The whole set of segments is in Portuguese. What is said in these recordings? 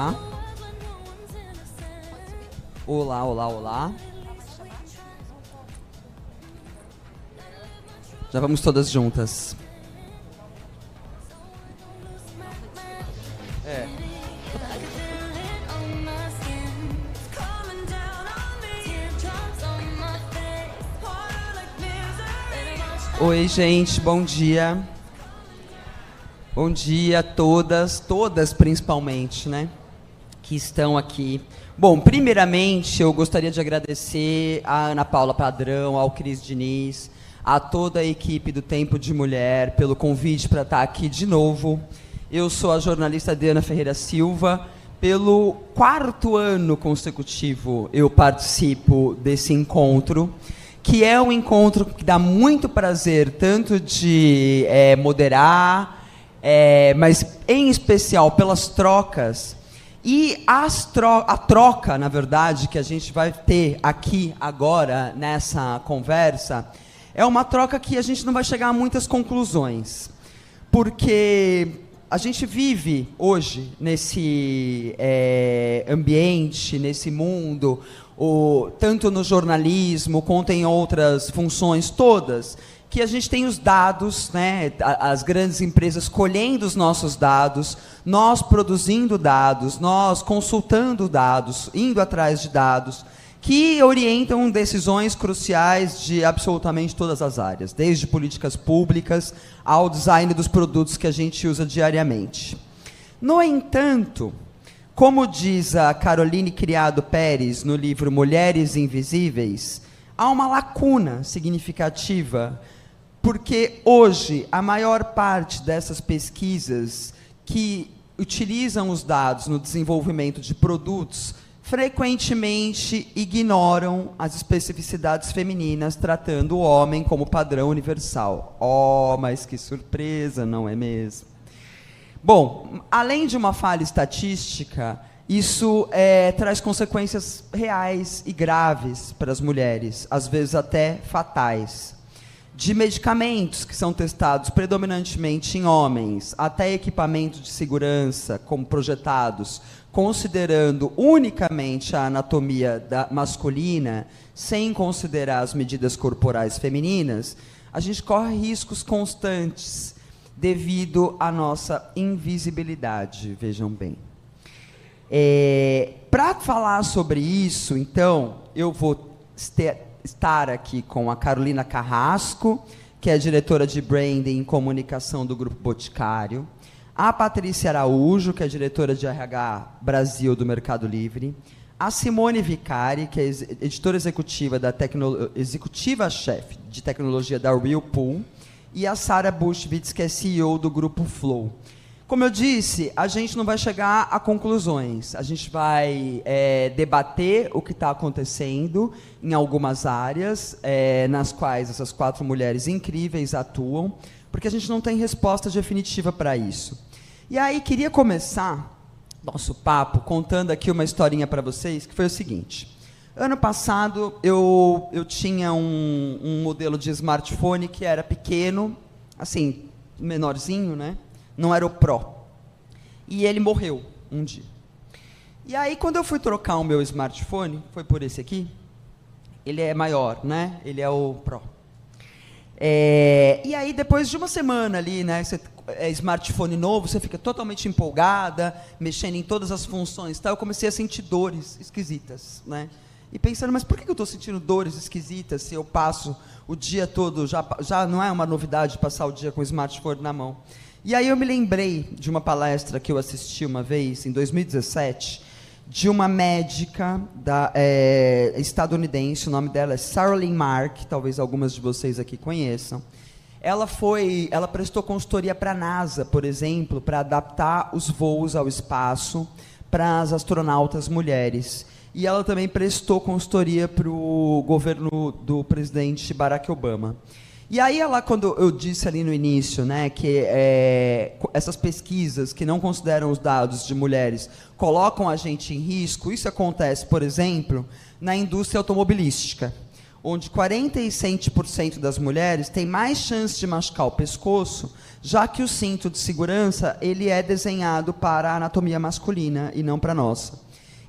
Olá. Olá, olá, olá. Já vamos todas juntas. Oi, gente, bom dia. Bom dia a todas principalmente, né, que estão aqui. Bom, primeiramente, eu gostaria de agradecer a Ana Paula Padrão, ao Cris Diniz, a toda a equipe do Tempo de Mulher, pelo convite para estar aqui de novo. Eu sou a jornalista Diana Ferreira Silva. Pelo 4º ano consecutivo, eu participo desse encontro, que é um encontro que dá muito prazer, tanto de moderar, mas em especial pelas trocas. E a troca, na verdade, que a gente vai ter aqui agora, nessa conversa, é uma troca que a gente não vai chegar a muitas conclusões. Porque a gente vive hoje nesse ambiente, nesse mundo, tanto no jornalismo quanto em outras funções todas, que a gente tem os dados, né, as grandes empresas colhendo os nossos dados, nós produzindo dados, nós consultando dados, indo atrás de dados, que orientam decisões cruciais de absolutamente todas as áreas, desde políticas públicas ao design dos produtos que a gente usa diariamente. No entanto, como diz a Caroline Criado Pérez no livro Mulheres Invisíveis, há uma lacuna significativa, porque hoje a maior parte dessas pesquisas que utilizam os dados no desenvolvimento de produtos frequentemente ignoram as especificidades femininas, tratando o homem como padrão universal. Oh, mas que surpresa, não é mesmo? Bom, além de uma falha estatística, isso traz consequências reais e graves para as mulheres, às vezes até fatais. De medicamentos que são testados predominantemente em homens, até equipamentos de segurança, como projetados, considerando unicamente a anatomia masculina, sem considerar as medidas corporais femininas, a gente corre riscos constantes devido à nossa invisibilidade, vejam bem. Para falar sobre isso, então, eu vou estar aqui com a Carolina Carrasco, que é diretora de Branding e Comunicação do Grupo Boticário, a Patrícia Araújo, que é diretora de RH Brasil do Mercado Livre, a Simone Vicari, que é editora executiva executiva-chefe de tecnologia da Whirlpool, e a Sara Bushwitz, que é CEO do Grupo Flow. Como eu disse, a gente não vai chegar a conclusões, a gente vai debater o que está acontecendo em algumas áreas, nas quais essas 4 mulheres incríveis atuam, porque a gente não tem resposta definitiva para isso. E aí, queria começar nosso papo contando aqui uma historinha para vocês, que foi o seguinte. Ano passado, eu tinha um modelo de smartphone que era pequeno, assim, menorzinho, né? Não era o Pro. E ele morreu um dia. E aí, quando eu fui trocar o meu smartphone, foi por esse aqui, ele é maior, né? Ele é o Pro. E aí, depois de uma semana ali, né, smartphone novo, você fica totalmente empolgada, mexendo em todas as funções, tá? Eu comecei a sentir dores esquisitas, né? E pensando, mas por que eu estou sentindo dores esquisitas se eu passo o dia todo, já não é uma novidade passar o dia com o smartphone na mão. E aí eu me lembrei de uma palestra que eu assisti uma vez, em 2017, de uma médica estadunidense, o nome dela é Sarah Lynn Mark, talvez algumas de vocês aqui conheçam. Ela prestou consultoria para a NASA, por exemplo, para adaptar os voos ao espaço para as astronautas mulheres. E ela também prestou consultoria para o governo do presidente Barack Obama. E aí, quando eu disse ali no início, né, que essas pesquisas que não consideram os dados de mulheres colocam a gente em risco, isso acontece, por exemplo, na indústria automobilística, onde 47% das mulheres têm mais chance de machucar o pescoço, já que o cinto de segurança ele é desenhado para a anatomia masculina e não para a nossa.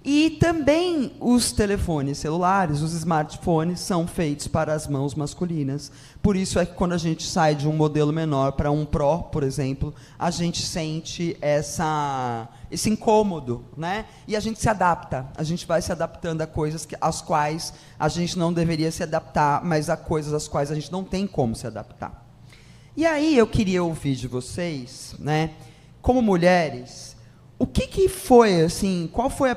E também os telefones celulares, os smartphones, são feitos para as mãos masculinas. Por isso é que quando a gente sai de um modelo menor para um Pro, por exemplo, a gente sente esse incômodo, né? E a gente se adapta. A gente vai se adaptando a coisas às quais a gente não deveria se adaptar, mas a coisas às quais a gente não tem como se adaptar. E aí eu queria ouvir de vocês, né? Como mulheres, o que foi, assim, qual foi a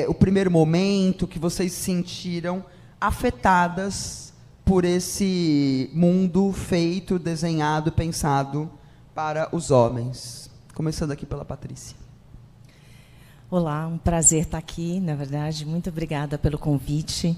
o primeiro momento que vocês se sentiram afetadas por esse mundo feito, desenhado, pensado para os homens? Começando aqui pela Patrícia. Olá, um prazer estar aqui, na verdade. Muito obrigada pelo convite.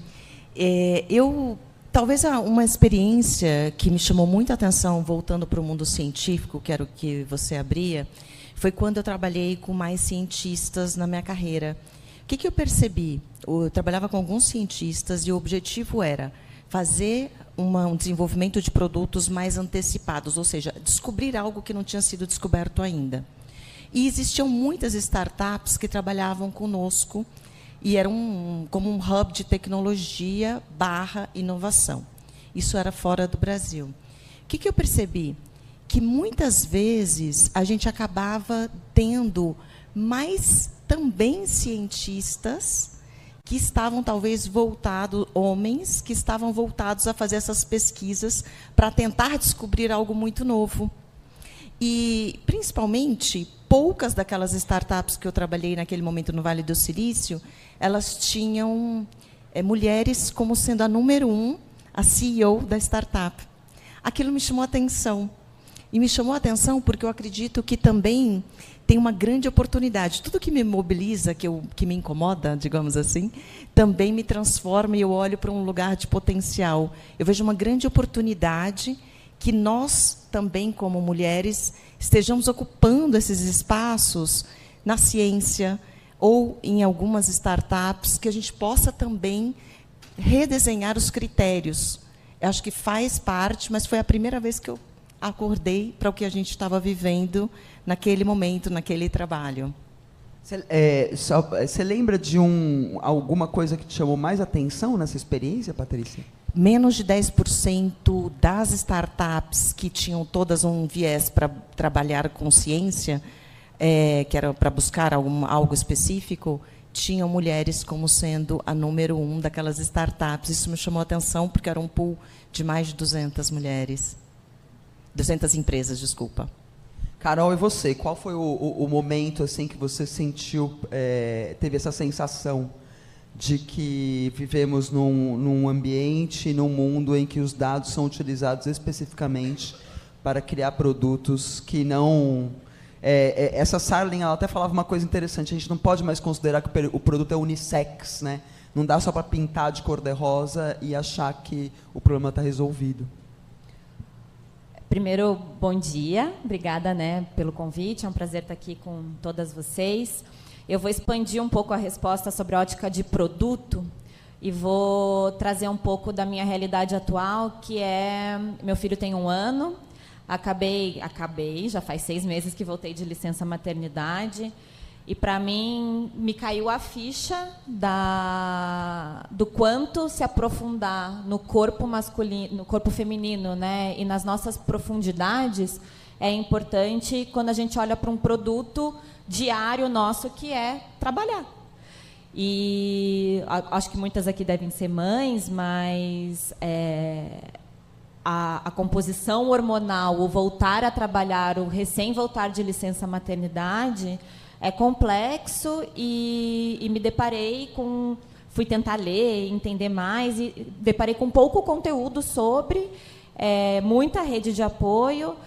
Talvez uma experiência que me chamou muita atenção, voltando para o mundo científico, que era o que você abria, foi quando eu trabalhei com mais cientistas na minha carreira. O que eu percebi? Eu trabalhava com alguns cientistas e o objetivo era fazer um desenvolvimento de produtos mais antecipados, ou seja, descobrir algo que não tinha sido descoberto ainda. E existiam muitas startups que trabalhavam conosco e eram como um hub de tecnologia / inovação. Isso era fora do Brasil. O que eu percebi? Que muitas vezes a gente acabava tendo mais também cientistas que estavam talvez voltados, homens que estavam voltados a fazer essas pesquisas para tentar descobrir algo muito novo. E, principalmente, poucas daquelas startups que eu trabalhei naquele momento no Vale do Silício, elas tinham mulheres como sendo a número 1, a CEO da startup. Aquilo me chamou a atenção. E me chamou a atenção porque eu acredito que também tem uma grande oportunidade. Tudo que me mobiliza, que me incomoda, digamos assim, também me transforma e eu olho para um lugar de potencial. Eu vejo uma grande oportunidade que nós também, como mulheres, estejamos ocupando esses espaços na ciência ou em algumas startups, que a gente possa também redesenhar os critérios. Eu acho que faz parte, mas foi a primeira vez que eu acordei para o que a gente estava vivendo naquele momento, naquele trabalho. Você lembra de alguma coisa que te chamou mais atenção nessa experiência, Patrícia? Menos de 10% das startups que tinham todas um viés para trabalhar com ciência, que era para buscar algo específico, tinham mulheres como sendo a número 1 daquelas startups. Isso me chamou a atenção, porque era um pool de mais de 200 mulheres. 200 empresas, desculpa. Carol, e você? Qual foi o momento assim que você sentiu, teve essa sensação de que vivemos num ambiente, num mundo em que os dados são utilizados especificamente para criar produtos que não... essa Sarlin, ela até falava uma coisa interessante, a gente não pode mais considerar que o produto é unissex, né? Não dá só para pintar de cor-de-rosa e achar que o problema está resolvido. Primeiro, bom dia. Obrigada, pelo convite. É um prazer estar aqui com todas vocês. Eu vou expandir um pouco a resposta sobre a ótica de produto e vou trazer um pouco da minha realidade atual, que é... Meu filho tem 1 ano. Acabei, já faz 6 meses que voltei de licença maternidade. E, para mim, me caiu a ficha do quanto se aprofundar no corpo masculino, no corpo feminino, e nas nossas profundidades é importante quando a gente olha para um produto diário nosso, que é trabalhar. E acho que muitas aqui devem ser mães, mas a composição hormonal, o voltar a trabalhar, o recém-voltar de licença maternidade... é complexo e me deparei com... Fui tentar ler, entender mais e deparei com pouco conteúdo sobre, muita rede de apoio,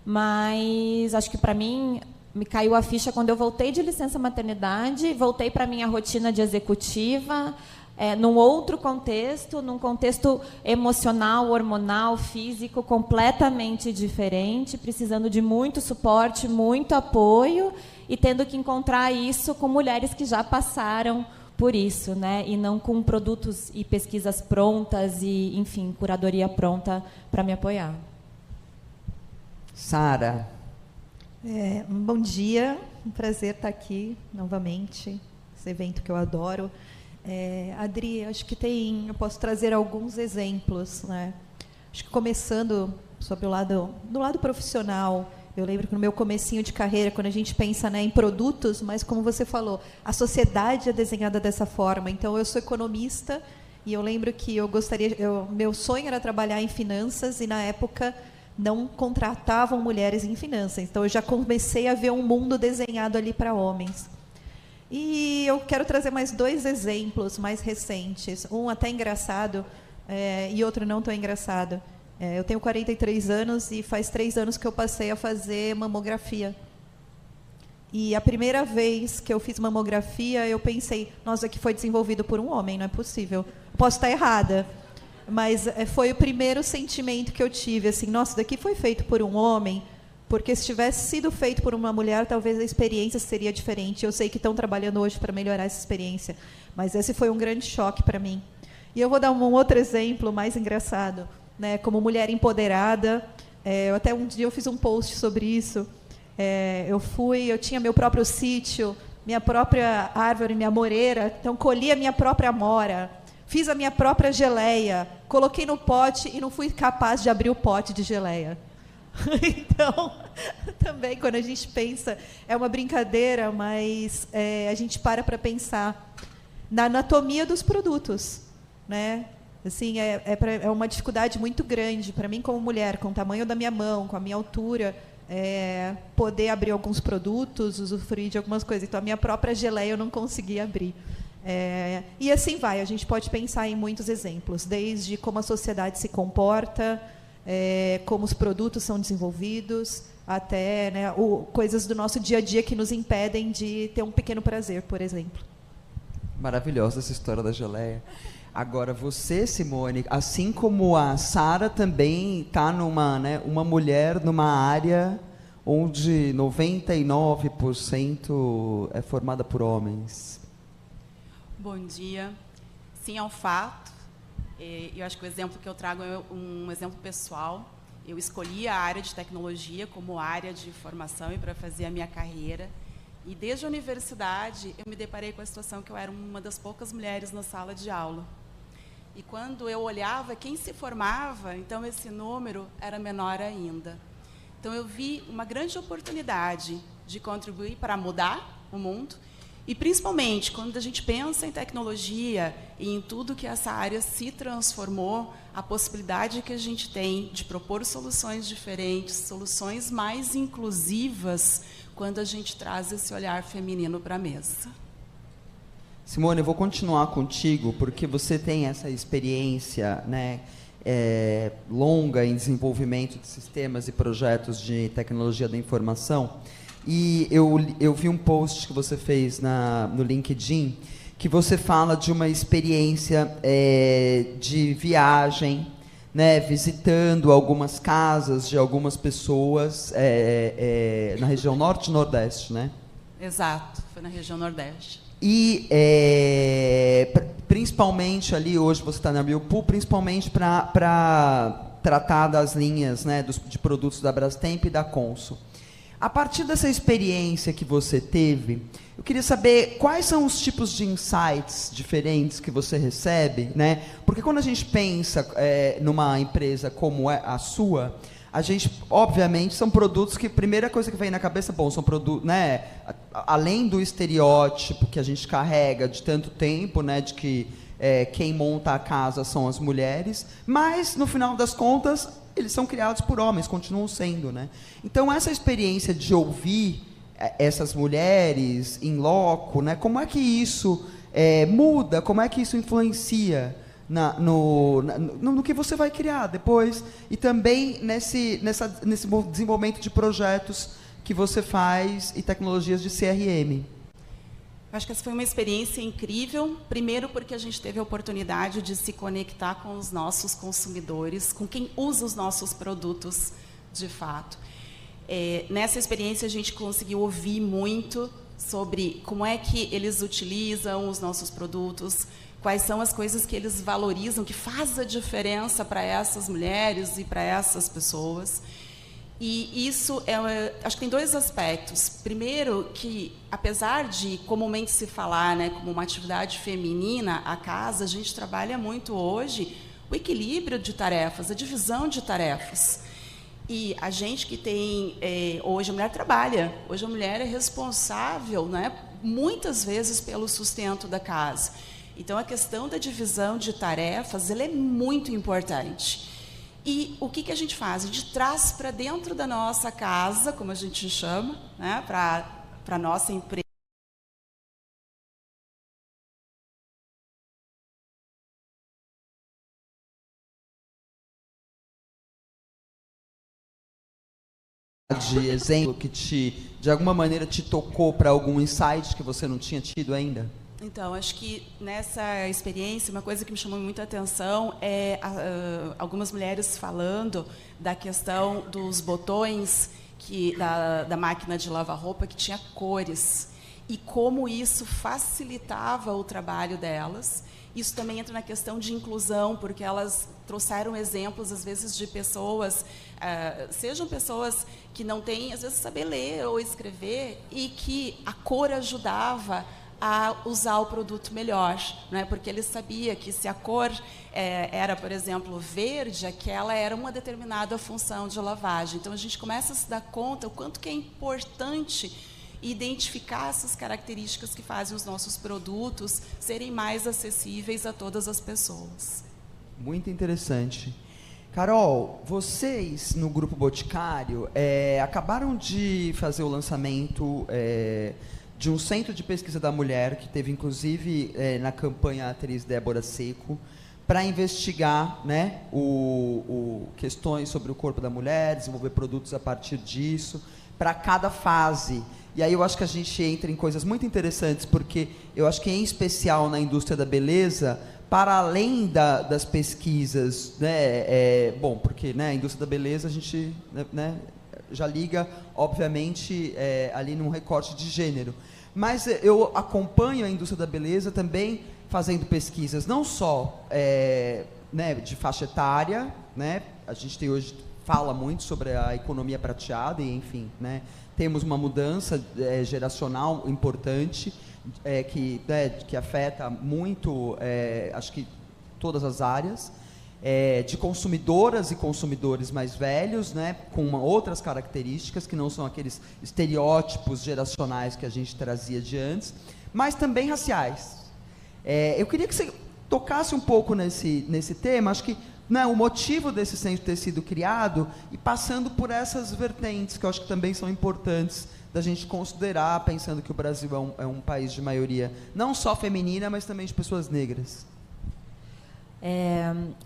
mas acho que, para mim, me caiu a ficha quando eu voltei de licença maternidade, voltei para a minha rotina de executiva, num outro contexto, num contexto emocional, hormonal, físico, completamente diferente, precisando de muito suporte, muito apoio, e tendo que encontrar isso com mulheres que já passaram por isso, né? E não com produtos e pesquisas prontas e, enfim, curadoria pronta para me apoiar. Sara. Bom dia, um prazer estar aqui novamente, esse evento que eu adoro. Adri, acho que eu posso trazer alguns exemplos, né? Acho que começando sobre do lado profissional, eu lembro que no meu comecinho de carreira, quando a gente pensa, né, em produtos, mas como você falou, a sociedade é desenhada dessa forma. Então, eu sou economista e eu lembro que meu sonho era trabalhar em finanças e, na época, não contratavam mulheres em finanças. Então, eu já comecei a ver um mundo desenhado ali para homens. E eu quero trazer mais 2 exemplos mais recentes. Um até engraçado e outro não tão engraçado. Eu tenho 43 anos e faz 3 anos que eu passei a fazer mamografia. E a primeira vez que eu fiz mamografia, eu pensei, nossa, que foi desenvolvido por um homem, não é possível. Posso estar errada, mas foi o primeiro sentimento que eu tive, assim, nossa, isso daqui foi feito por um homem, porque se tivesse sido feito por uma mulher, talvez a experiência seria diferente. Eu sei que estão trabalhando hoje para melhorar essa experiência, mas esse foi um grande choque para mim. E eu vou dar um outro exemplo mais engraçado. Né, como mulher empoderada, até um dia eu fiz um post sobre isso. Eu tinha meu próprio sítio, minha própria árvore, minha moreira, então colhi a minha própria amora, fiz a minha própria geleia, coloquei no pote e não fui capaz de abrir o pote de geleia. Então, também quando a gente pensa, é uma brincadeira, mas a gente para pensar na anatomia dos produtos, né? Assim, é uma dificuldade muito grande para mim como mulher, com o tamanho da minha mão, com a minha altura, poder abrir alguns produtos, usufruir de algumas coisas. Então, a minha própria geleia eu não conseguia abrir. E assim vai, a gente pode pensar em muitos exemplos, desde como a sociedade se comporta, como os produtos são desenvolvidos, até, né, coisas do nosso dia a dia que nos impedem de ter um pequeno prazer, por exemplo. Maravilhosa essa história da geleia. Agora, você, Simone, assim como a Sara, também está uma mulher numa área onde 99% é formada por homens. Bom dia. Sim, é um fato. Eu acho que o exemplo que eu trago é um exemplo pessoal. Eu escolhi a área de tecnologia como área de formação e para fazer a minha carreira. E desde a universidade, eu me deparei com a situação que eu era uma das poucas mulheres na sala de aula. E quando eu olhava quem se formava, então esse número era menor ainda. Então eu vi uma grande oportunidade de contribuir para mudar o mundo, e principalmente quando a gente pensa em tecnologia e em tudo que essa área se transformou, a possibilidade que a gente tem de propor soluções diferentes, soluções mais inclusivas, quando a gente traz esse olhar feminino para a mesa. Simone, eu vou continuar contigo, porque você tem essa experiência, né, longa em desenvolvimento de sistemas e projetos de tecnologia da informação. E eu vi um post que você fez no LinkedIn, que você fala de uma experiência de viagem, né, visitando algumas casas de algumas pessoas na região norte e nordeste, né? Exato, foi na região nordeste. E principalmente ali, hoje você está na Milpool, principalmente para tratar das linhas, né, de produtos da Brastemp e da Consul. A partir dessa experiência que você teve, eu queria saber quais são os tipos de insights diferentes que você recebe, né? Porque quando a gente pensa numa empresa como a sua, a gente, obviamente, são produtos que a primeira coisa que vem na cabeça, bom, são produtos, né, além do estereótipo que a gente carrega de tanto tempo, né, de que quem monta a casa são as mulheres, mas, no final das contas, eles são criados por homens, continuam sendo, né? Então, essa experiência de ouvir essas mulheres em loco, né, como é que isso muda, como é que isso influencia no que você vai criar depois, e também nesse desenvolvimento de projetos que você faz e tecnologias de CRM. Acho que essa foi uma experiência incrível, primeiro porque a gente teve a oportunidade de se conectar com os nossos consumidores, com quem usa os nossos produtos de fato. Nessa experiência a gente conseguiu ouvir muito sobre como é que eles utilizam os nossos produtos, quais são as coisas que eles valorizam, que faz a diferença para essas mulheres e para essas pessoas. E isso, acho que tem dois aspectos. Primeiro, que apesar de comumente se falar, né, como uma atividade feminina, a casa, a gente trabalha muito hoje o equilíbrio de tarefas, a divisão de tarefas. E a gente que tem... hoje a mulher trabalha, hoje a mulher é responsável, né, muitas vezes pelo sustento da casa. Então, a questão da divisão de tarefas, ela é muito importante. E o que a gente faz? A gente traz para dentro da nossa casa, como a gente chama, né, para a nossa empresa, de exemplo que de alguma maneira te tocou para algum insight que você não tinha tido ainda? Então, acho que nessa experiência, uma coisa que me chamou muita atenção é algumas mulheres falando da questão dos botões da máquina de lavar roupa que tinha cores e como isso facilitava o trabalho delas. Isso também entra na questão de inclusão, porque elas trouxeram exemplos, às vezes, de pessoas, sejam pessoas que não têm, às vezes, saber ler ou escrever, e que a cor ajudava a usar o produto melhor, né? Porque ele sabia que se a cor era, por exemplo, verde, aquela era uma determinada função de lavagem. Então, a gente começa a se dar conta o quanto que é importante identificar essas características que fazem os nossos produtos serem mais acessíveis a todas as pessoas. Muito interessante. Carol, vocês no Grupo Boticário acabaram de fazer o lançamento de um centro de pesquisa da mulher, que teve, inclusive, na campanha a atriz Débora Seco, para investigar, né, questões sobre o corpo da mulher, desenvolver produtos a partir disso, para cada fase. E aí eu acho que a gente entra em coisas muito interessantes, porque eu acho que, em especial na indústria da beleza, para além das pesquisas, né, bom, porque, né, a indústria da beleza a gente, né, já liga, obviamente, ali num recorte de gênero. Mas eu acompanho a indústria da beleza também fazendo pesquisas, não só né, de faixa etária, né, a gente tem hoje, fala muito sobre a economia prateada, e, enfim, né, temos uma mudança geracional importante, que afeta muito, acho que todas as áreas, de consumidoras e consumidores mais velhos, né, com outras características, que não são aqueles estereótipos geracionais que a gente trazia de antes, mas também raciais. Eu queria que você tocasse um pouco nesse tema, acho que, né, o motivo desse centro ter sido criado e passando por essas vertentes, que eu acho que também são importantes da gente considerar, pensando que o Brasil é um país de maioria, não só feminina, mas também de pessoas negras.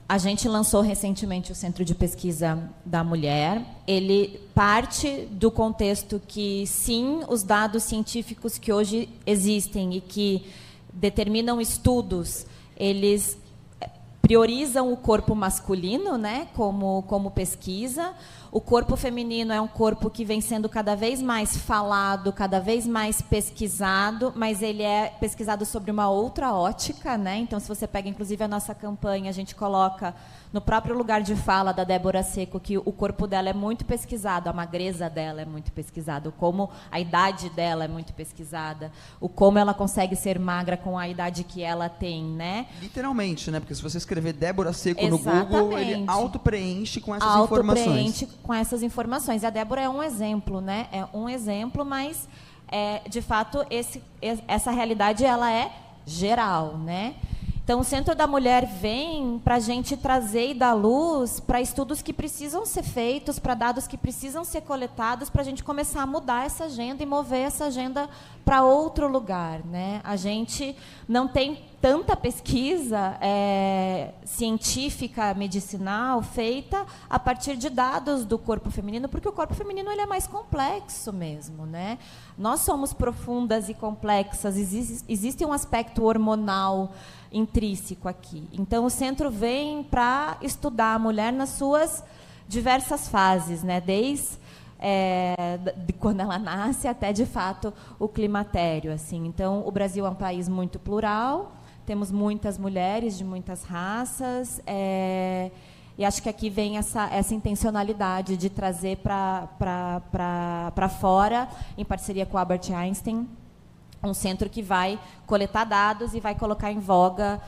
A gente lançou recentemente o Centro de Pesquisa da Mulher. Ele parte do contexto que, sim, os dados científicos que hoje existem e que determinam estudos, eles priorizam o corpo masculino, né, como pesquisa. O corpo feminino é um corpo que vem sendo cada vez mais falado, cada vez mais pesquisado, mas ele é pesquisado sobre uma outra ótica, né? Então, se você pega, inclusive, a nossa campanha, a gente coloca no próprio lugar de fala da Débora Seco que o corpo dela é muito pesquisado, a magreza dela é muito pesquisada, como a idade dela é muito pesquisada, o como ela consegue ser magra com a idade que ela tem, né? Literalmente, né? Porque se você escrever Débora Seco no Google, ele auto-preenche com essas informações. Auto-preenche com essas informações. E a Débora é um exemplo, né? É um exemplo, mas, de fato, essa realidade ela é geral, né? Então, o Centro da Mulher vem para a gente trazer e dar luz para estudos que precisam ser feitos, para dados que precisam ser coletados, para a gente começar a mudar essa agenda e mover essa agenda para outro lugar, né? A gente não tem tanta pesquisa científica, medicinal, feita a partir de dados do corpo feminino, porque o corpo feminino ele é mais complexo mesmo, né? Nós somos profundas e complexas, existe um aspecto hormonal intrínseco aqui. Então, o centro vem para estudar a mulher nas suas diversas fases, né? Desde de quando ela nasce até, de fato, o climatério. Assim. Então, o Brasil é um país muito plural, temos muitas mulheres de muitas raças, e acho que aqui vem essa intencionalidade de trazer para fora, em parceria com o Albert Einstein, um centro que vai coletar dados e vai colocar em voga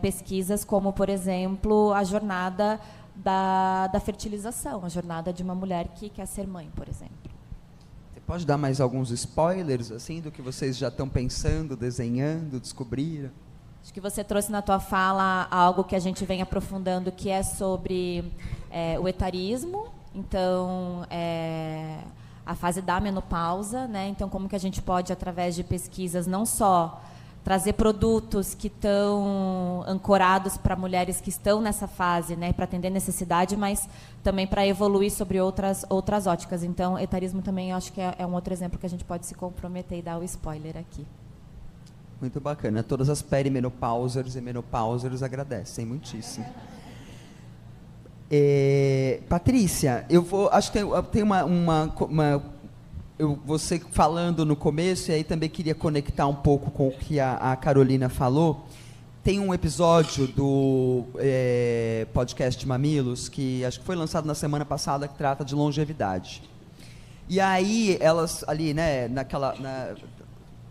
pesquisas como, por exemplo, a jornada da fertilização, a jornada de uma mulher que quer ser mãe, por exemplo. Você pode dar mais alguns spoilers assim do que vocês já estão pensando, desenhando, descobriram? Acho que você trouxe na tua fala algo que a gente vem aprofundando, que é sobre o etarismo. Então, a fase da menopausa, né? Então, como que a gente pode, através de pesquisas, não só trazer produtos que estão ancorados para mulheres que estão nessa fase, né, para atender necessidade, mas também para evoluir sobre outras óticas. Então, etarismo também, eu acho que é um outro exemplo que a gente pode se comprometer e dar o spoiler aqui. Muito bacana. Todas as perimenopausers e menopausers agradecem muitíssimo. Patrícia, acho que tem você falando no começo, e aí também queria conectar um pouco com o que a Carolina falou. Tem um episódio do podcast Mamilos, que acho que foi lançado na semana passada, que trata de longevidade. E aí, elas ali, né,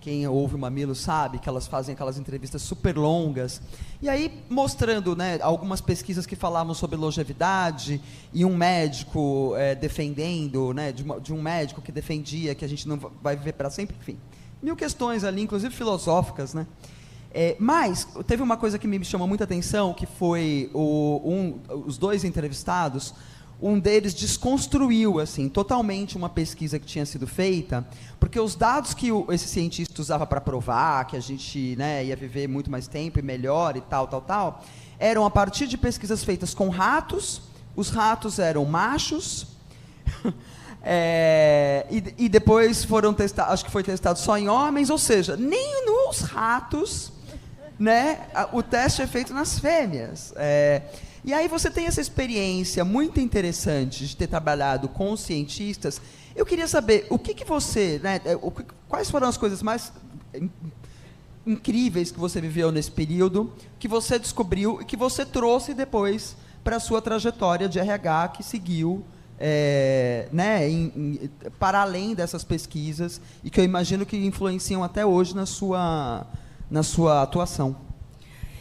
quem ouve o Mamilo sabe que elas fazem aquelas entrevistas super longas, e aí mostrando, né, algumas pesquisas que falavam sobre longevidade, e um médico defendendo, né, de um médico que defendia que a gente não vai viver para sempre, enfim, mil questões ali, inclusive filosóficas, né? Mas teve uma coisa que me chamou muita atenção, que foi os dois entrevistados. Um deles desconstruiu assim, totalmente uma pesquisa que tinha sido feita, porque os dados que esse cientista usava para provar que a gente, né, ia viver muito mais tempo e melhor e tal, eram a partir de pesquisas feitas com ratos. Os ratos eram machos, e depois foram testados, acho que foi testado só em homens, ou seja, nem nos ratos, né, o teste é feito nas fêmeas. E aí você tem essa experiência muito interessante de ter trabalhado com os cientistas. Eu queria saber, o que você, né, quais foram as coisas mais incríveis que você viveu nesse período, que você descobriu e que você trouxe depois para a sua trajetória de RH, que seguiu, né, para além dessas pesquisas, e que eu imagino que influenciam até hoje na sua atuação.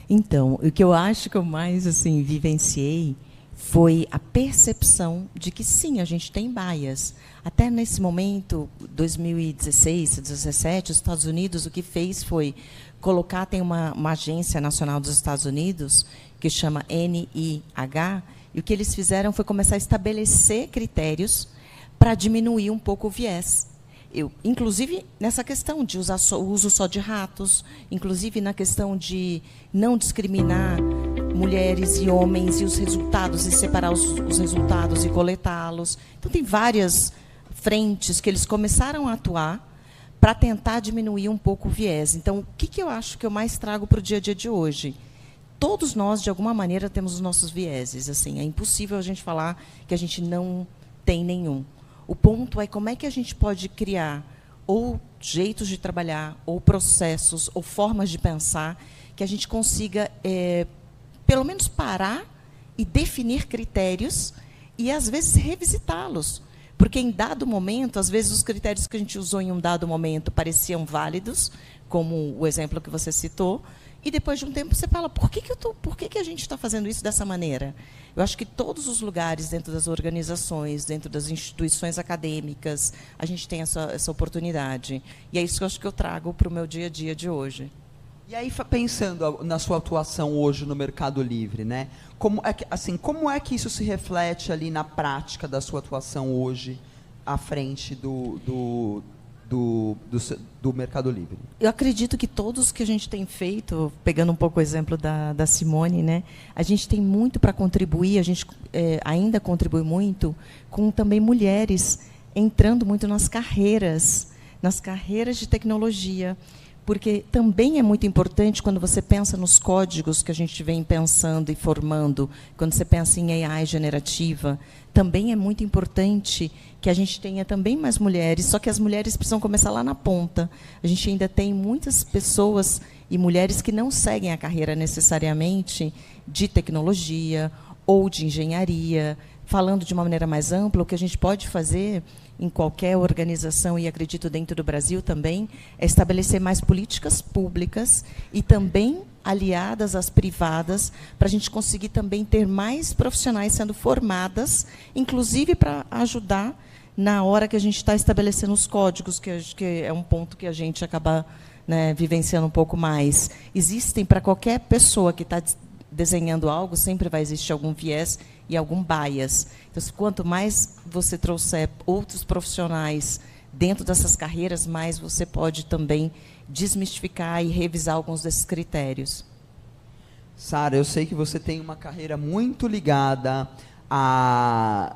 Então, o que eu acho que eu mais assim vivenciei foi a percepção de que sim, a gente tem bias. Até nesse momento, 2016, 2017, os Estados Unidos o que fez foi colocar, tem uma agência nacional dos Estados Unidos que chama NIH, e o que eles fizeram foi começar a estabelecer critérios para diminuir um pouco o viés. Inclusive nessa questão de usar o uso só de ratos, inclusive na questão de não discriminar mulheres e homens e os resultados, e separar os resultados e coletá-los. Então, tem várias frentes que eles começaram a atuar para tentar diminuir um pouco o viés. Então, o que eu acho que eu mais trago para o dia a dia de hoje? Todos nós, de alguma maneira, temos os nossos vieses. Assim, é impossível a gente falar que a gente não tem nenhum. O ponto é como é que a gente pode criar ou jeitos de trabalhar, ou processos, ou formas de pensar, que a gente consiga, pelo menos, parar e definir critérios e, às vezes, revisitá-los. Porque, em dado momento, às vezes, os critérios que a gente usou em um dado momento pareciam válidos, como o exemplo que você citou, e depois de um tempo você fala, por que a gente está fazendo isso dessa maneira? Eu acho que todos os lugares, dentro das organizações, dentro das instituições acadêmicas, a gente tem essa oportunidade. E é isso que eu acho que eu trago para o meu dia a dia de hoje. E aí, pensando na sua atuação hoje no Mercado Livre, né? Como é que isso se reflete ali na prática da sua atuação hoje, à frente do Mercado Livre? Eu acredito que todos que a gente tem feito, pegando um pouco o exemplo da Simone, né, a gente tem muito para contribuir, a gente ainda contribui muito com também mulheres entrando muito nas carreiras de tecnologia, porque também é muito importante quando você pensa nos códigos que a gente vem pensando e formando, quando você pensa em AI generativa, também é muito importante que a gente tenha também mais mulheres, só que as mulheres precisam começar lá na ponta. A gente ainda tem muitas pessoas e mulheres que não seguem a carreira necessariamente de tecnologia ou de engenharia. Falando de uma maneira mais ampla, o que a gente pode fazer em qualquer organização, e acredito dentro do Brasil também, é estabelecer mais políticas públicas e também aliadas às privadas, para a gente conseguir também ter mais profissionais sendo formadas, inclusive para ajudar na hora que a gente está estabelecendo os códigos, que acho que é um ponto que a gente acaba, né, vivenciando um pouco mais. Existem, para qualquer pessoa que está desenhando algo, sempre vai existir algum viés e algum bias. Então, quanto mais você trouxer outros profissionais dentro dessas carreiras, mais você pode também desmistificar e revisar alguns desses critérios. Sara, eu sei que você tem uma carreira muito ligada a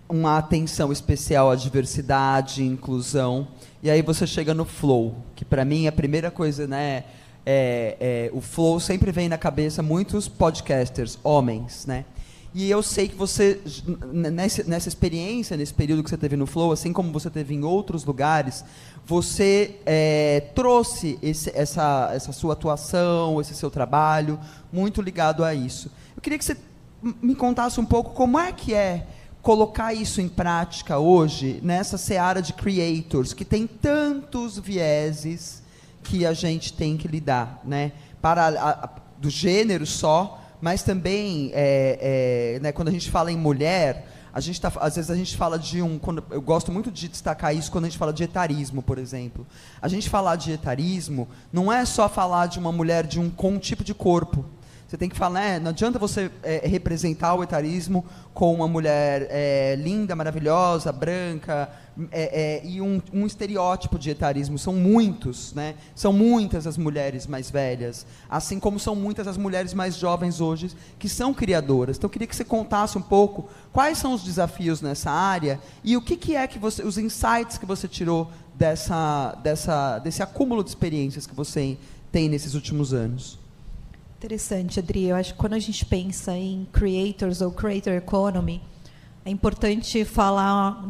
uma atenção especial à diversidade, inclusão, e aí você chega no Flow, que para mim a primeira coisa, né, o Flow sempre vem na cabeça muitos podcasters, homens, né? E eu sei que você, nessa experiência, nesse período que você teve no Flow, assim como você teve em outros lugares, você trouxe essa sua atuação, esse seu trabalho, muito ligado a isso. Eu queria que você me contasse um pouco como é que é colocar isso em prática hoje, nessa seara de creators, que tem tantos vieses que a gente tem que lidar, né? Do gênero só, mas também, né, quando a gente fala em mulher, às vezes a gente fala eu gosto muito de destacar isso quando a gente fala de etarismo, por exemplo. A gente falar de etarismo não é só falar de uma mulher com um tipo de corpo. Você tem que falar, não adianta você representar o etarismo com uma mulher linda, maravilhosa, branca, e um estereótipo de etarismo. São muitos, né? São muitas as mulheres mais velhas, assim como são muitas as mulheres mais jovens hoje que são criadoras. Então, eu queria que você contasse um pouco quais são os desafios nessa área e o que é que os insights que você tirou desse acúmulo de experiências que você tem nesses últimos anos. Interessante, Adri. Eu acho que quando a gente pensa em creators ou creator economy, é importante falar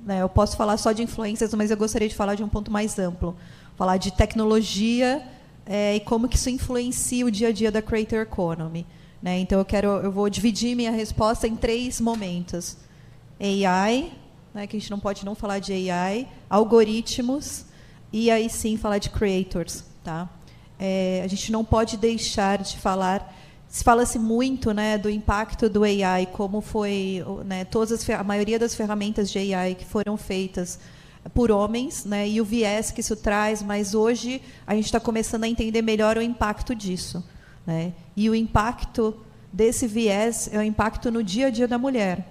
né, eu posso falar só de influências, mas eu gostaria de falar de um ponto mais amplo. Falar de tecnologia e como que isso influencia o dia a dia da creator economy. Né? Então, eu vou dividir minha resposta em 3 momentos. AI, né, que a gente não pode não falar de AI, algoritmos, e aí sim falar de creators. Tá? A gente não pode deixar de falar. Fala-se muito, né, do impacto do AI, como foi, né, a maioria das ferramentas de AI que foram feitas por homens, né, e o viés que isso traz, mas hoje a gente está começando a entender melhor o impacto disso. Né, e o impacto desse viés é o impacto no dia a dia da mulher.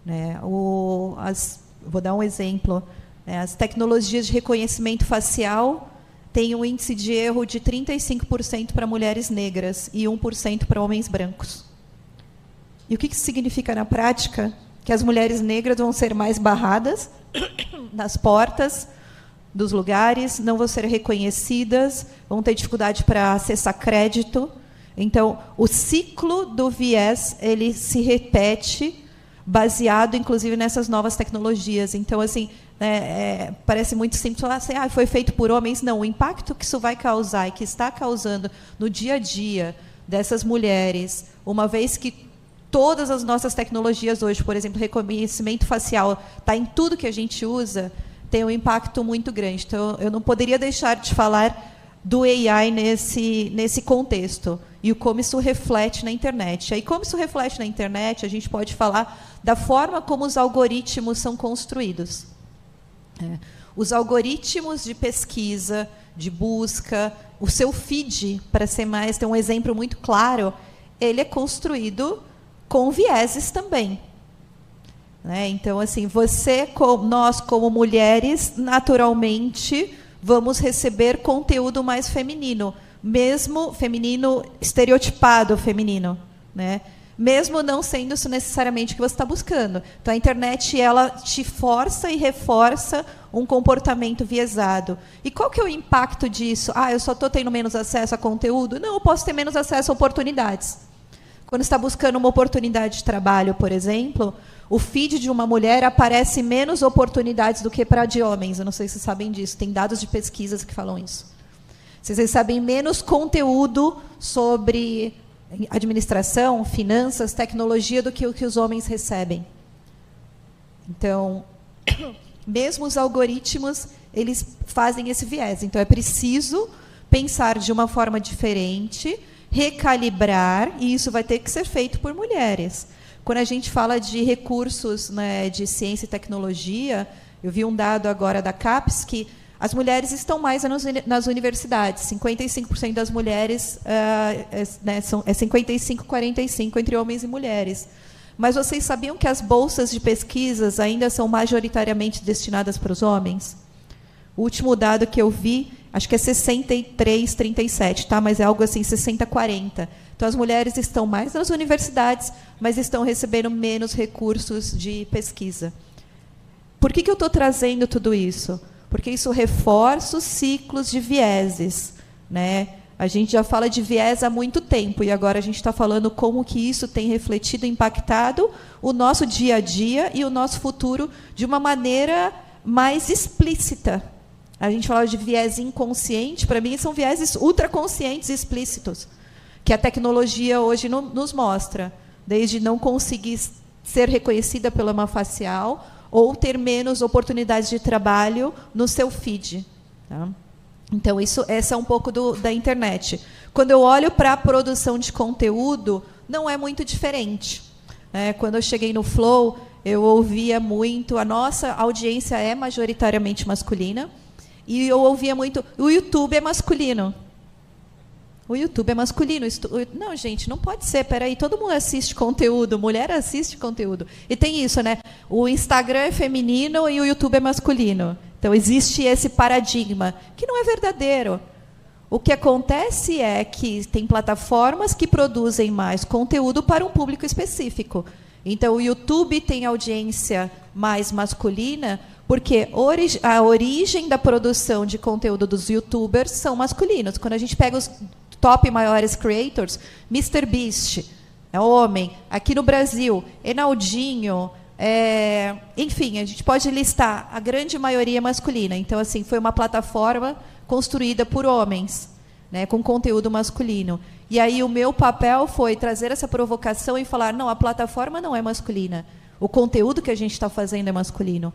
Né, vou dar um exemplo. As tecnologias de reconhecimento facial tem um índice de erro de 35% para mulheres negras e 1% para homens brancos. E o que isso significa na prática? Que as mulheres negras vão ser mais barradas nas portas dos lugares, não vão ser reconhecidas, vão ter dificuldade para acessar crédito. Então, o ciclo do viés, ele se repete, baseado, inclusive, nessas novas tecnologias. Então, assim, parece muito simples falar assim, foi feito por homens. Não, o impacto que isso vai causar e que está causando no dia a dia dessas mulheres, uma vez que todas as nossas tecnologias hoje, por exemplo, reconhecimento facial, está em tudo que a gente usa, tem um impacto muito grande. Então, eu não poderia deixar de falar do AI nesse contexto e como isso reflete na internet. Aí, como isso reflete na internet, a gente pode falar da forma como os algoritmos são construídos. Os algoritmos de pesquisa, de busca, o seu feed, para ser mais, tem um exemplo muito claro, ele é construído com vieses também. Então, assim, nós como mulheres, naturalmente, vamos receber conteúdo mais feminino, mesmo feminino, estereotipado feminino, né? Mesmo não sendo isso necessariamente o que você está buscando. Então, a internet, ela te força e reforça um comportamento viesado. E qual que é o impacto disso? Eu só estou tendo menos acesso a conteúdo? Não, eu posso ter menos acesso a oportunidades. Quando está buscando uma oportunidade de trabalho, por exemplo, o feed de uma mulher aparece menos oportunidades do que para de homens. Eu não sei se vocês sabem disso. Tem dados de pesquisas que falam isso. Vocês recebem menos conteúdo sobre administração, finanças, tecnologia do que o que os homens recebem. Então, mesmo os algoritmos, eles fazem esse viés. Então, é preciso pensar de uma forma diferente, recalibrar, e isso vai ter que ser feito por mulheres. Quando a gente fala de recursos, né, de ciência e tecnologia, eu vi um dado agora da CAPES que as mulheres estão mais nas universidades. 55% das mulheres, são 55-45 entre homens e mulheres. Mas vocês sabiam que as bolsas de pesquisas ainda são majoritariamente destinadas para os homens? O último dado que eu vi, acho que é 63-37, tá? Mas é algo assim, 60-40. Então, as mulheres estão mais nas universidades, mas estão recebendo menos recursos de pesquisa. Por que eu estou trazendo tudo isso? Porque isso reforça os ciclos de vieses, né? A gente já fala de viés há muito tempo, e agora a gente está falando como que isso tem refletido, impactado o nosso dia a dia e o nosso futuro de uma maneira mais explícita. A gente fala de viés inconsciente, para mim são vieses ultraconscientes e explícitos, que a tecnologia hoje nos mostra, desde não conseguir ser reconhecida pela uma facial ou ter menos oportunidades de trabalho no seu feed. Tá? Então, essa é um pouco da internet. Quando eu olho para a produção de conteúdo, não é muito diferente. Quando eu cheguei no Flow, eu ouvia muito, a nossa audiência é majoritariamente masculina, e eu ouvia muito, o YouTube é masculino. O YouTube é masculino. Não, gente, não pode ser. Peraí, todo mundo assiste conteúdo, mulher assiste conteúdo. E tem isso, né? O Instagram é feminino e o YouTube é masculino. Então, existe esse paradigma, que não é verdadeiro. O que acontece é que tem plataformas que produzem mais conteúdo para um público específico. Então, o YouTube tem audiência mais masculina, porque a origem da produção de conteúdo dos youtubers são masculinos. Quando a gente pega os top maiores creators, MrBeast é homem. Aqui no Brasil, Enaldinho, enfim, a gente pode listar a grande maioria masculina. Então, assim, foi uma plataforma construída por homens, né, com conteúdo masculino. E aí o meu papel foi trazer essa provocação e falar, não, a plataforma não é masculina. O conteúdo que a gente está fazendo é masculino.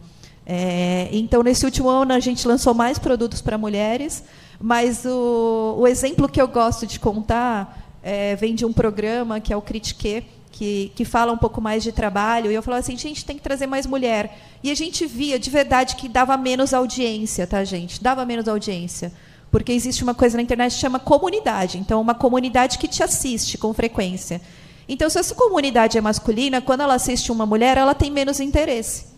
Então, nesse último ano, a gente lançou mais produtos para mulheres, mas o exemplo que eu gosto de contar vem de um programa, que é o Critique, que fala um pouco mais de trabalho, e eu falava assim, gente, tem que trazer mais mulher. E a gente via, de verdade, que dava menos audiência, tá, gente? Dava menos audiência. Porque existe uma coisa na internet que chama comunidade. Então, uma comunidade que te assiste com frequência. Então, se essa comunidade é masculina, quando ela assiste uma mulher, ela tem menos interesse.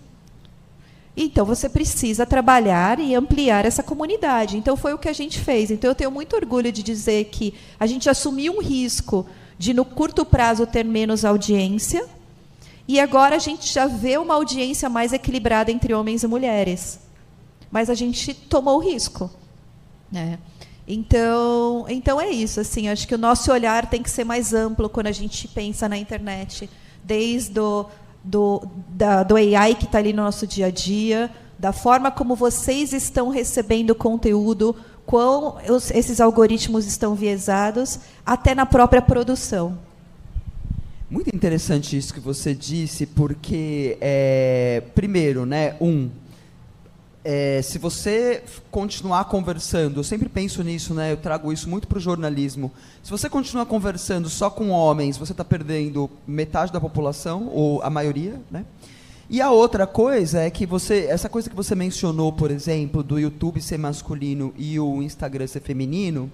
Então, você precisa trabalhar e ampliar essa comunidade. Então, foi o que a gente fez. Então, eu tenho muito orgulho de dizer que a gente assumiu um risco de, no curto prazo, ter menos audiência, e agora a gente já vê uma audiência mais equilibrada entre homens e mulheres. Mas a gente tomou o risco. Né? Então é isso. Assim, acho que o nosso olhar tem que ser mais amplo quando a gente pensa na internet, desde do AI que está ali no nosso dia a dia, da forma como vocês estão recebendo conteúdo, esses algoritmos estão viesados, até na própria produção. Muito interessante isso que você disse, porque, primeiro, né, se você continuar conversando, eu sempre penso nisso, né, eu trago isso muito para o jornalismo, se você continuar conversando só com homens, você está perdendo metade da população, ou a maioria, né? E a outra coisa é que essa coisa que você mencionou, por exemplo, do YouTube ser masculino e o Instagram ser feminino,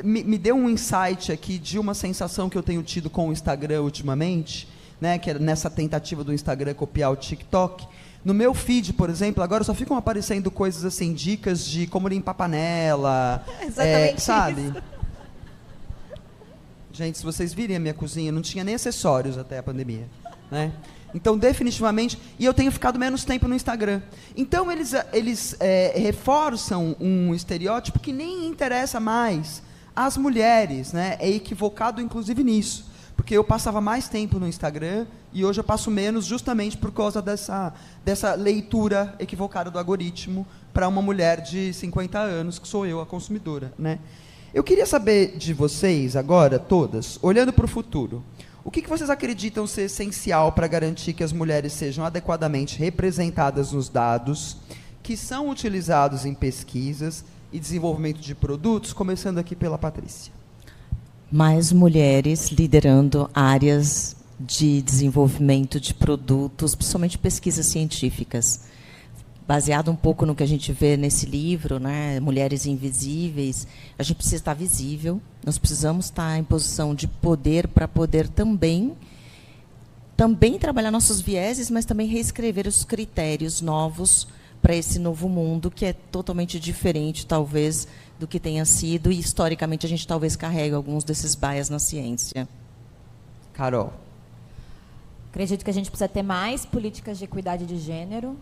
me deu um insight aqui de uma sensação que eu tenho tido com o Instagram ultimamente, né, que é nessa tentativa do Instagram copiar o TikTok. No meu feed, por exemplo, agora só ficam aparecendo coisas assim, dicas de como limpar panela, exatamente sabe? Isso. Gente, se vocês virem a minha cozinha, não tinha nem acessórios até a pandemia, né? Então, definitivamente, e eu tenho ficado menos tempo no Instagram. Então, eles reforçam um estereótipo que nem interessa mais às mulheres, né? É equivocado, inclusive, nisso. Porque eu passava mais tempo no Instagram e hoje eu passo menos justamente por causa dessa leitura equivocada do algoritmo para uma mulher de 50 anos, que sou eu, a consumidora, né? Eu queria saber de vocês agora, todas, olhando para o futuro, o que vocês acreditam ser essencial para garantir que as mulheres sejam adequadamente representadas nos dados que são utilizados em pesquisas e desenvolvimento de produtos, começando aqui pela Patrícia? Mais mulheres liderando áreas de desenvolvimento de produtos, principalmente pesquisas científicas. Baseado um pouco no que a gente vê nesse livro, né, Mulheres Invisíveis, a gente precisa estar visível, nós precisamos estar em posição de poder para poder também trabalhar nossos vieses, mas também reescrever os critérios novos para esse novo mundo, que é totalmente diferente, talvez, do que tenha sido, e historicamente a gente talvez carregue alguns desses bias na ciência. Carol. Acredito que a gente precisa ter mais políticas de equidade de gênero.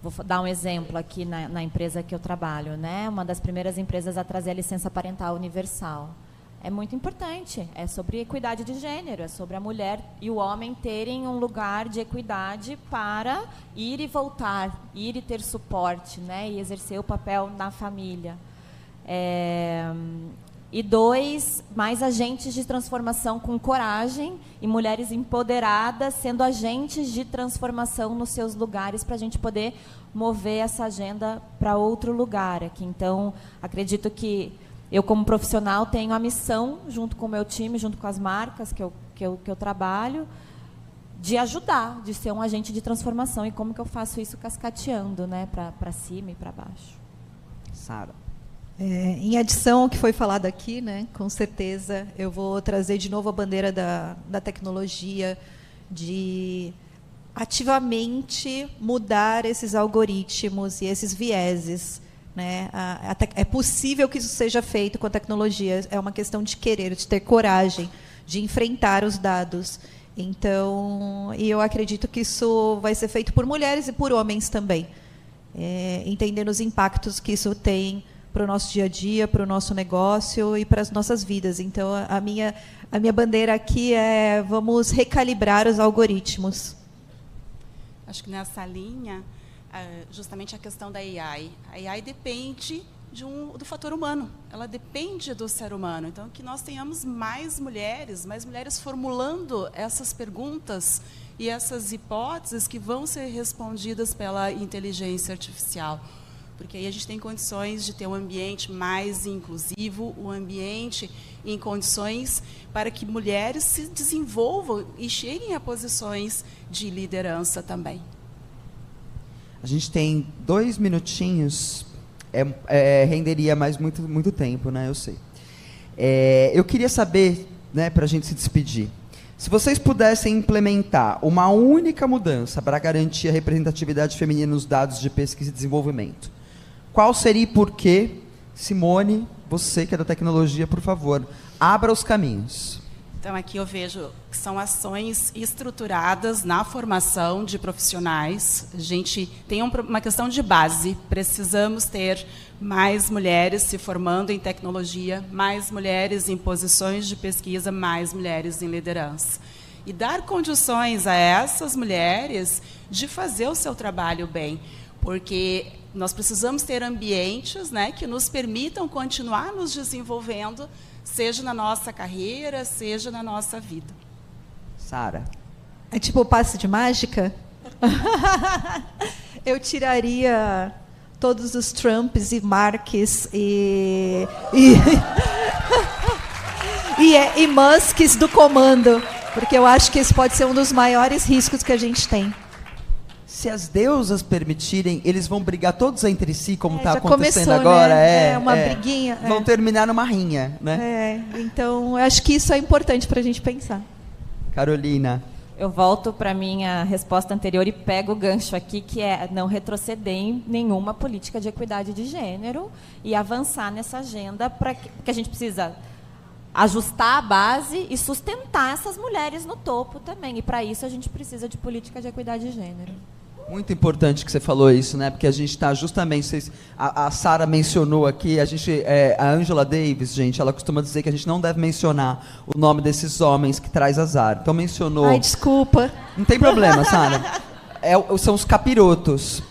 Vou dar um exemplo aqui na empresa que eu trabalho, né? Uma das primeiras empresas a trazer a licença parental universal. É muito importante, é sobre equidade de gênero, é sobre a mulher e o homem terem um lugar de equidade para ir e voltar, ir e ter suporte, né? E exercer o papel na família. E 2, mais agentes de transformação com coragem e mulheres empoderadas sendo agentes de transformação nos seus lugares para a gente poder mover essa agenda para outro lugar aqui. Então, acredito que eu, como profissional, tenho a missão, junto com o meu time, junto com as marcas que eu trabalho, de ajudar, de ser um agente de transformação. E como que eu faço isso cascateando, né, para cima e para baixo. Sara. Em adição ao que foi falado aqui, né, com certeza, eu vou trazer de novo a bandeira da tecnologia, de ativamente mudar esses algoritmos e esses vieses. Né? É possível que isso seja feito com a tecnologia, é uma questão de querer, de ter coragem, de enfrentar os dados. Então, e eu acredito que isso vai ser feito por mulheres e por homens também, entendendo os impactos que isso tem para o nosso dia a dia, para o nosso negócio e para as nossas vidas. Então, a minha bandeira aqui é: vamos recalibrar os algoritmos. Acho que nessa linha, justamente a questão da AI. A AI depende do fator humano, ela depende do ser humano. Então, que nós tenhamos mais mulheres formulando essas perguntas e essas hipóteses que vão ser respondidas pela inteligência artificial. Porque aí a gente tem condições de ter um ambiente mais inclusivo, um ambiente em condições para que mulheres se desenvolvam e cheguem a posições de liderança também. A gente tem 2 minutinhos, renderia mais muito tempo, né? Eu sei. Eu queria saber, né, para a gente se despedir, se vocês pudessem implementar uma única mudança para garantir a representatividade feminina nos dados de pesquisa e desenvolvimento, qual seria e por quê? Simone, você que é da tecnologia, por favor, abra os caminhos. Então, aqui eu vejo que são ações estruturadas na formação de profissionais. A gente tem uma questão de base. Precisamos ter mais mulheres se formando em tecnologia, mais mulheres em posições de pesquisa, mais mulheres em liderança. E dar condições a essas mulheres de fazer o seu trabalho bem. Porque nós precisamos ter ambientes, né, que nos permitam continuar nos desenvolvendo, seja na nossa carreira, seja na nossa vida. Sara. É tipo o passe de mágica? Eu tiraria todos os Trumps e Marques e Musks do comando, porque eu acho que esse pode ser um dos maiores riscos que a gente tem. Se as deusas permitirem, eles vão brigar todos entre si, como está acontecendo começou, agora. Né? Uma briguinha. Vão terminar numa rinha, né? Então, eu acho que isso é importante para a gente pensar. Carolina. Eu volto para a minha resposta anterior e pego o gancho aqui, que é não retroceder em nenhuma política de equidade de gênero e avançar nessa agenda, porque a gente precisa ajustar a base e sustentar essas mulheres no topo também. E para isso a gente precisa de política de equidade de gênero. Muito importante que você falou isso, né? Porque a gente está justamente... A Sara mencionou aqui, a Angela Davis, gente, ela costuma dizer que a gente não deve mencionar o nome desses homens que traz azar. Então mencionou... Ai, desculpa. Não tem problema, Sara. São os capirotos.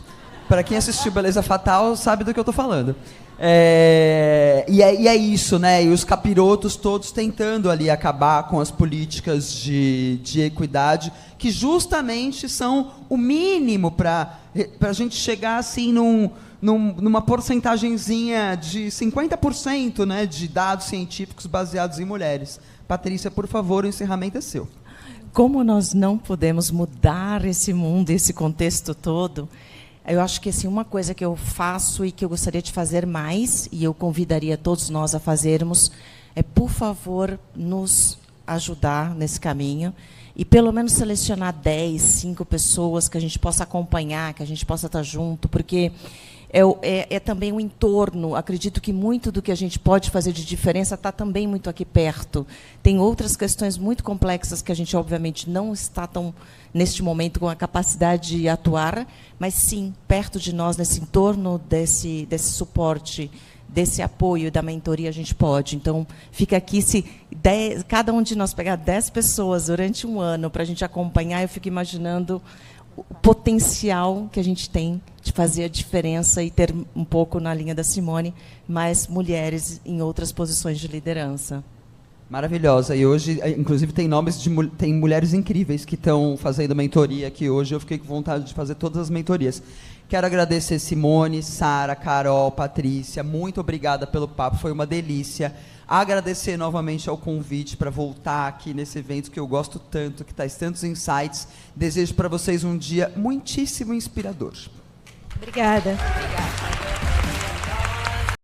Para quem assistiu Beleza Fatal, sabe do que eu estou falando. E é isso, né? E os capirotos todos tentando ali acabar com as políticas de equidade, que justamente são o mínimo para a gente chegar assim numa porcentagenzinha de 50%, né, de dados científicos baseados em mulheres. Patrícia, por favor, o encerramento é seu. Como nós não podemos mudar esse mundo, esse contexto todo, eu acho que assim, uma coisa que eu faço e que eu gostaria de fazer mais, e eu convidaria todos nós a fazermos, é, por favor, nos ajudar nesse caminho e pelo menos selecionar 10, 5 pessoas que a gente possa acompanhar, que a gente possa estar junto, porque é também o entorno. Acredito que muito do que a gente pode fazer de diferença está também muito aqui perto. Tem outras questões muito complexas que a gente, obviamente, não está tão, neste momento, com a capacidade de atuar, mas, sim, perto de nós, nesse entorno desse suporte, desse apoio, da mentoria, a gente pode. Então, fica aqui, se cada um de nós pegar 10 pessoas durante um ano para a gente acompanhar, eu fico imaginando o potencial que a gente tem de fazer a diferença e ter um pouco, na linha da Simone, mais mulheres em outras posições de liderança. Maravilhosa. E hoje, inclusive, tem mulheres incríveis que estão fazendo mentoria aqui hoje. Eu fiquei com vontade de fazer todas as mentorias. Quero agradecer Simone, Sara, Carol, Patrícia. Muito obrigada pelo papo, foi uma delícia. Agradecer novamente ao convite para voltar aqui nesse evento que eu gosto tanto, que traz tantos insights. Desejo para vocês um dia muitíssimo inspirador. Obrigada. Obrigada.